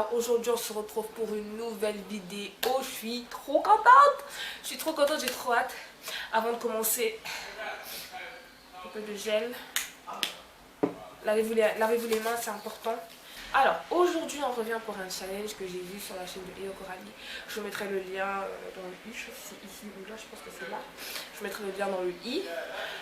Alors aujourd'hui on se retrouve pour une nouvelle vidéo. Je suis trop contente. J'ai trop hâte. Avant de commencer, un peu de gel. Lavez-vous les mains, c'est important. Alors aujourd'hui on revient pour un challenge que j'ai vu sur la chaîne de Eo Coralie. Je mettrai le lien dans le i, je sais pas si c'est ici ou là, je pense que c'est là. Je mettrai le lien dans le i.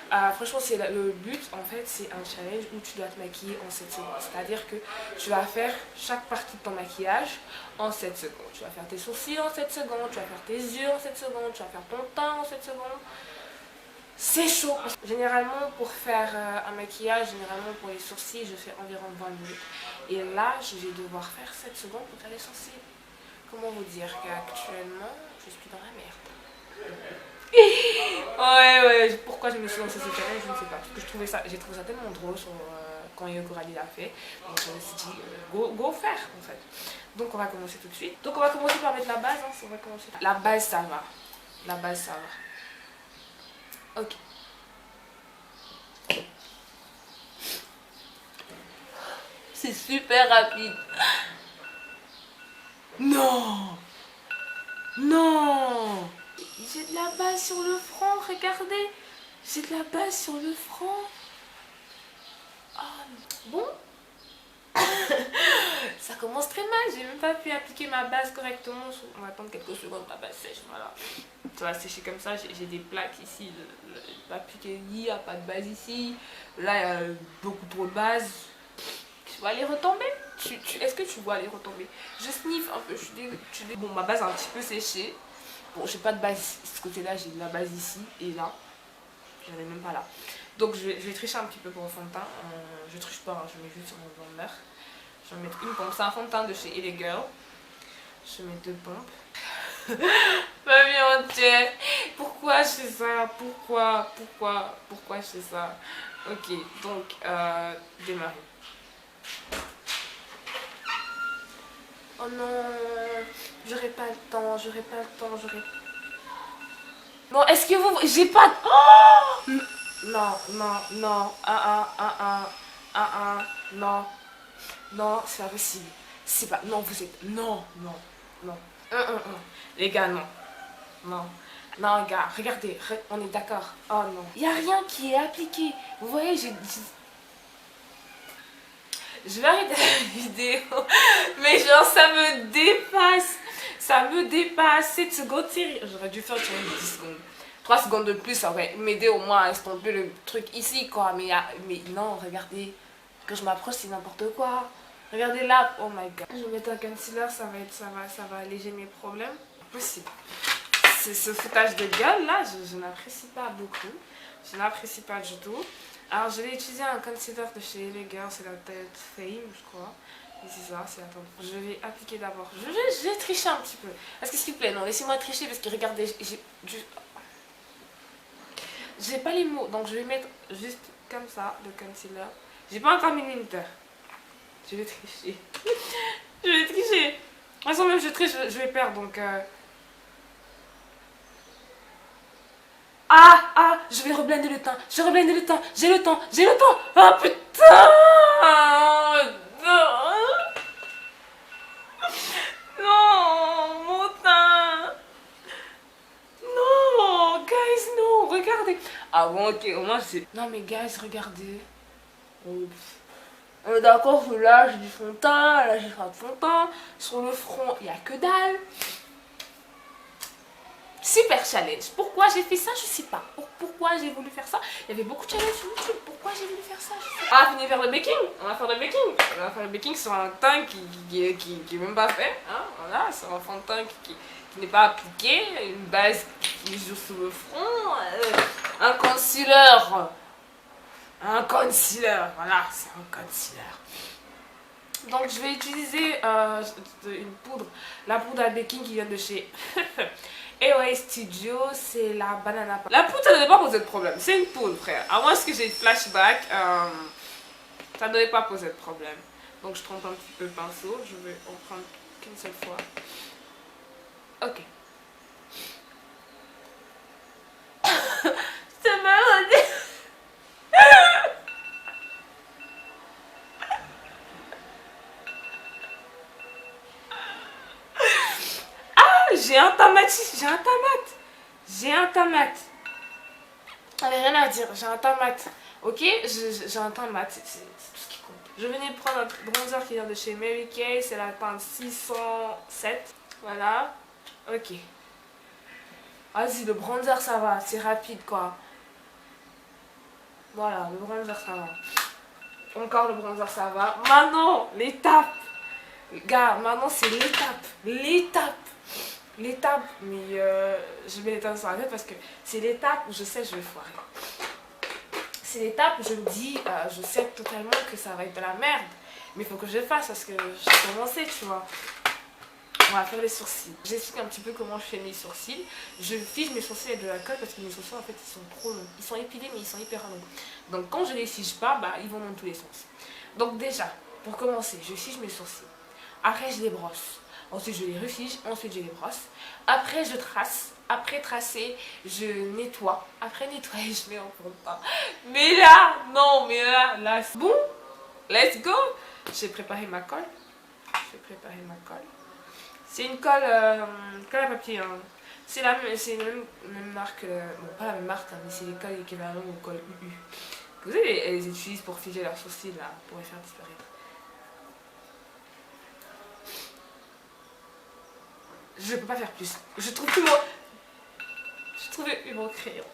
Franchement c'est le but en fait, c'est un challenge où tu dois te maquiller en 7 secondes. C'est-à-dire que tu vas faire chaque partie de ton maquillage en 7 secondes. Tu vas faire tes sourcils en 7 secondes, tu vas faire tes yeux en 7 secondes, tu vas faire ton teint en 7 secondes. C'est chaud. Généralement pour faire un maquillage, généralement pour les sourcils, je fais environ 20 minutes. Et là, je vais devoir faire 7 secondes pour faire les sourcils. Comment vous dire qu'actuellement, je suis dans la merde. Ouais, pourquoi je me suis lancée ce challenge, je ne sais pas. Parce que j'ai trouvé ça tellement drôle quand Eo Coralie l'a fait. Donc je me suis dit, go faire en fait. Donc on va commencer tout de suite. Donc on va commencer par mettre la base. On va commencer. La base, ça va. La base, ça va. Ok. C'est super rapide. Non. Non. J'ai de la base sur le front, regardez. J'ai de la base sur le front. Oh, bon. Ça commence très mal. J'ai même pas pu appliquer ma base correctement. On va attendre quelques secondes, ma base sèche. Voilà. Ça va sécher comme ça. J'ai des plaques ici. Pas appliqué, il n'y a pas de base ici. Là, il y a beaucoup trop de base. Tu vas les retomber. Est-ce que tu vois les retomber? Je sniffe un peu. Bon, ma base a un petit peu séché. Bon, j'ai pas de base de ce côté-là. J'ai de la base ici et là. J'en ai même pas là. Donc, je vais tricher un petit peu pour le fond de teint. Je triche pas, hein, je mets juste sur mon blender. Je vais mettre une pompe. C'est un fond de teint de chez LA Girl. Je mets 2 pompes. Ma vie entière. Pourquoi je fais ça? Pourquoi je fais ça? Ok, donc, démarrer. Oh non, j'aurais pas le temps. Non, est-ce que vous... J'ai pas... Oh non, non, non, c'est pas possible. C'est pas... Non, vous êtes... Non. Les gars, non. Non, gars, regardez, on est d'accord. Oh non. Il n'y a rien qui est appliqué. Vous voyez, je vais arrêter la vidéo. Mais genre, ça me dépasse. 7 secondes, j'aurais dû faire sur 10 secondes. 3 secondes de plus, ça aurait m'aider au moins à estomper le truc ici, quoi. Mais non, regardez. Quand je m'approche, c'est n'importe quoi. Regardez là. Oh my god. Je vais mettre un concealer, ça va alléger mes problèmes. Possible. C'est ce foutage de gueule là, je n'apprécie pas beaucoup. Je n'apprécie pas du tout. Alors je vais utiliser un concealer de chez LA Girl, c'est la tête Fame, je crois. Et c'est ça, c'est attends. Je vais appliquer d'abord. Je vais tricher un petit peu. Parce que s'il vous plaît, non, laissez-moi tricher parce que regardez, j'ai pas les mots, donc je vais mettre juste comme ça le concealer. J'ai pas encore mis l'inter. Je vais tricher. Je vais tricher. De toute façon, même je triche, je vais perdre donc. Je vais reblender le teint. J'ai le temps. Oh putain. Non, mon teint. Non, guys, non, regardez. Ah bon, ok, au moins c'est... Non mais guys, regardez. D'accord, là j'ai du fond de teint, là j'ai pas de fond de teint. Sur le front, il n'y a que dalle. Super challenge. Pourquoi j'ai fait ça? Je sais pas. Pourquoi j'ai voulu faire ça? Il y avait beaucoup de challenges sur YouTube. Pourquoi j'ai voulu faire ça? Je sais pas. On va finir faire le baking. On va faire le baking sur un teint qui est même pas fait. Hein? Voilà, sur un fond de teint qui n'est pas appliqué. Une base qui est sur le front. Un concealer. Voilà, c'est un concealer. Donc je vais utiliser une poudre. La poudre à baking qui vient de chez... EOS Studio, c'est la banana. La poudre, ça ne devait pas poser de problème. C'est une poudre, frère. À moins que j'ai flashback, ça ne devait pas poser de problème. Donc, je trempe un petit peu le pinceau. Je vais en prendre qu'une seule fois. Ok. Ça m'a rendu. j'ai un tamati, j'ai un tamate. J'ai un tamate. J'avais rien à dire, j'ai un tamate. Ok, j'ai un tamate, c'est tout ce qui compte. Je venais de prendre un bronzer qui vient de chez Mary Kay, c'est la teinte 607. Voilà, ok. Vas-y, le bronzer ça va, c'est rapide quoi. Voilà, le bronzer ça va. Encore le bronzer ça va. Maintenant, l'étape. Gars, maintenant c'est l'étape. L'étape, mais je mets l'étape sur la tête parce que c'est l'étape où je sais que je vais foirer. C'est l'étape où je me dis, je sais totalement que ça va être de la merde. Mais il faut que je le fasse parce que j'ai commencé, tu vois. On va faire les sourcils. J'explique un petit peu comment je fais mes sourcils. Je fige mes sourcils avec de la colle parce que mes sourcils en fait ils sont trop longs. Ils sont épilés mais ils sont hyper longs. Donc quand je les fige pas, bah ils vont dans tous les sens. Donc déjà, pour commencer, je fige mes sourcils. Après je les brosse. Ensuite je les refige, ensuite je les brosse. Après je trace. Après tracer, je nettoie. Après nettoyer, je mets en fond de teint. Mais là, non, mais là, c'est bon. Let's go. J'ai préparé ma colle. C'est une colle, colle à papier. Hein. C'est la même marque, bon pas la même marque, hein, mais c'est les colles équivalentes aux colles UU. Vous savez, elles les utilisent pour figer leurs sourcils là, pour les faire disparaître. Je peux pas faire plus. Je trouve plus mon... Je trouvais plus mon crayon.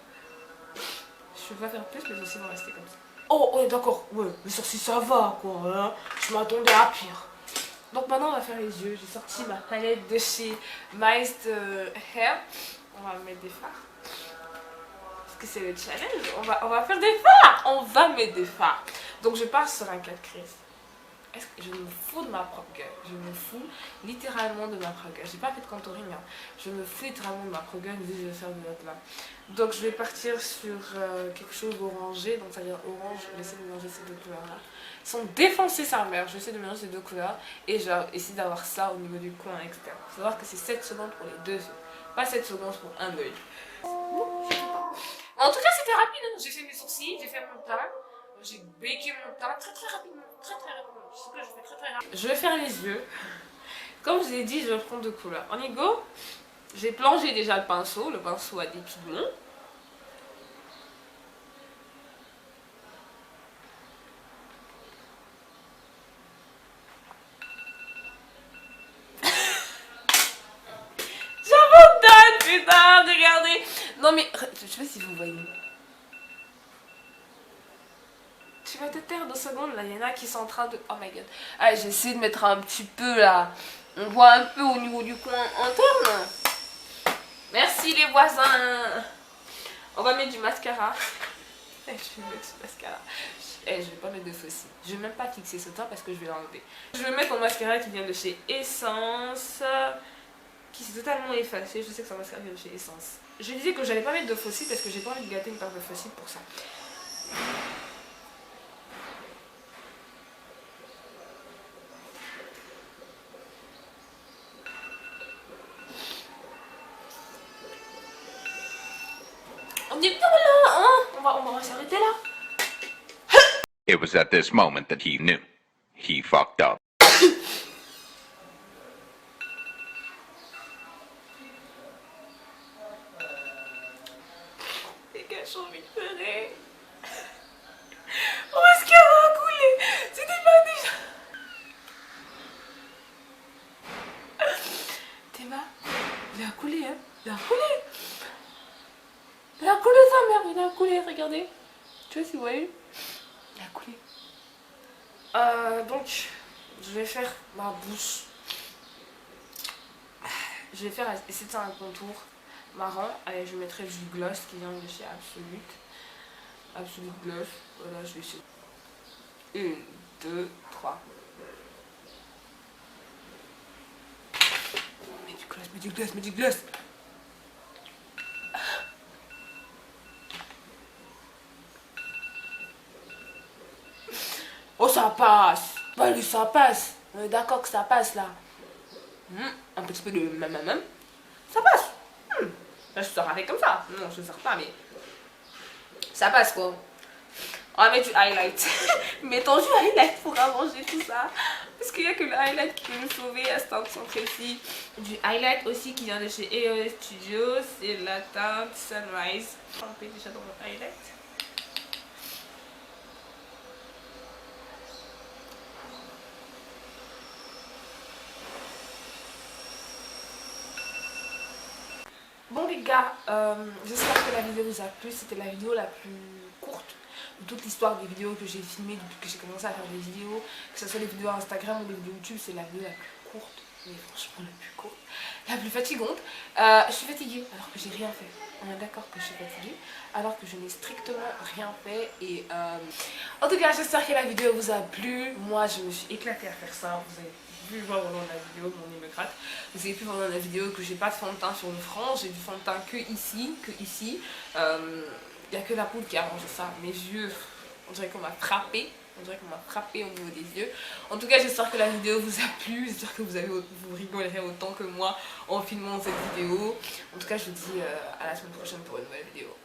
Je peux pas faire plus, mais aussi vont rester comme ça. Oh, ouais, d'accord, ouais, les sourcils ça va quoi, hein. Je m'attendais à pire. Donc maintenant on va faire les yeux. J'ai sorti ma palette de chez Miced Hair. On va mettre des fards. Parce que c'est le challenge. On va faire des fards. On va mettre des fards. Donc je pars sur un 4 crise. Est-ce que je me fous de ma propre gueule? Je me fous littéralement de ma propre gueule. J'ai pas fait de contouring. Hein. Je me fous littéralement de ma propre gueule. Je vais faire de l'autre là. Donc je vais partir sur quelque chose d'orangé. Donc ça veut dire orange. J'essaie de mélanger ces deux couleurs là. Ils sont défoncés sa mère. Je vais essayer de mélanger ces deux couleurs. Et je vais essayer d'avoir ça au niveau du coin externe. Il faut savoir que c'est 7 secondes pour les deux yeux. Pas 7 secondes pour un œil. En tout cas c'était rapide. Hein. J'ai fait mes sourcils. J'ai fait mon teint. J'ai baké mon teint très rapidement. Très rapidement. Je sais que je fais très rapidement. Je vais faire les yeux. Comme je vous ai dit, je vais prendre deux couleurs. On y go. J'ai plongé déjà le pinceau. Le pinceau a des pigments. Putain, regardez. Non mais, je sais pas si vous voyez. Tu vas te taire 2 secondes là, il y en a qui sont en train de... Oh my god. Allez, j'essaie de mettre un petit peu là. On voit un peu au niveau du coin interne. Merci les voisins. On va mettre du mascara. Je vais mettre du mascara. Je vais pas mettre de faux cils. Je vais même pas fixer ce teint parce que je vais l'enlever. Je vais mettre mon mascara qui vient de chez Essence. Qui s'est totalement effacé. Je sais que ça va servir de chez Essence. Je disais que j'allais pas mettre de faux cils parce que j'ai pas envie de gâter une paire de faux cils pour ça. On est bien là, hein. On va s'arrêter là. It was at this moment that he knew. He fucked up. J'ai envie de pleurer. Oh, est-ce qu'il va couler? C'était pas déjà. Théma, il a coulé, hein. Il a coulé. Il a coulé sa mère, il a coulé, regardez. Tu vois si vous voyez? Il a coulé. Donc, je vais faire ma bouche. Je vais faire essayer de faire un contour marron. Allez, je mettrai du gloss qui vient de chez Absolute. Absolute Gloss. Voilà, je vais essayer. 1, 2, 3. Mets du gloss, mets du gloss, mets du gloss. Oh, ça passe. Bah, lui, ça passe. On est d'accord que ça passe là. Un petit peu de même. Ça passe. Là, je sors avec comme ça. Non, je sors pas, mais ça passe quoi. On va mettre du highlight. Mettons du highlight pour arranger tout ça. Parce qu'il n'y a que le highlight qui peut nous sauver à cet instant précis. Du highlight aussi qui vient de chez EOS Studios. C'est la teinte Sunrise. On peut déjà dans mon highlight. Bon les gars, j'espère que la vidéo vous a plu. C'était la vidéo la plus courte de toute l'histoire des vidéos que j'ai filmées depuis que j'ai commencé à faire des vidéos. Que ce soit les vidéos Instagram ou les vidéos YouTube, c'est la vidéo la plus courte. Mais franchement la plus courte, la plus fatigante. Je suis fatiguée alors que j'ai rien fait. On est d'accord que je suis fatiguée alors que je n'ai strictement rien fait. Et en tout cas j'espère que la vidéo vous a plu. Moi je me suis éclatée à faire ça. Vous avez pu voir au long de la vidéo, mon nez me gratte. Vous avez pu voir dans la vidéo que j'ai pas de fond de teint sur le front. J'ai du fond de teint que ici, il n'y a que la poudre qui a arrangé ça. Mes yeux, on dirait qu'on m'a frappé. On dirait qu'on m'a frappé au niveau des yeux. En tout cas, j'espère que la vidéo vous a plu. J'espère que vous rigolerez autant que moi en filmant cette vidéo. En tout cas, je vous dis à la semaine prochaine pour une nouvelle vidéo.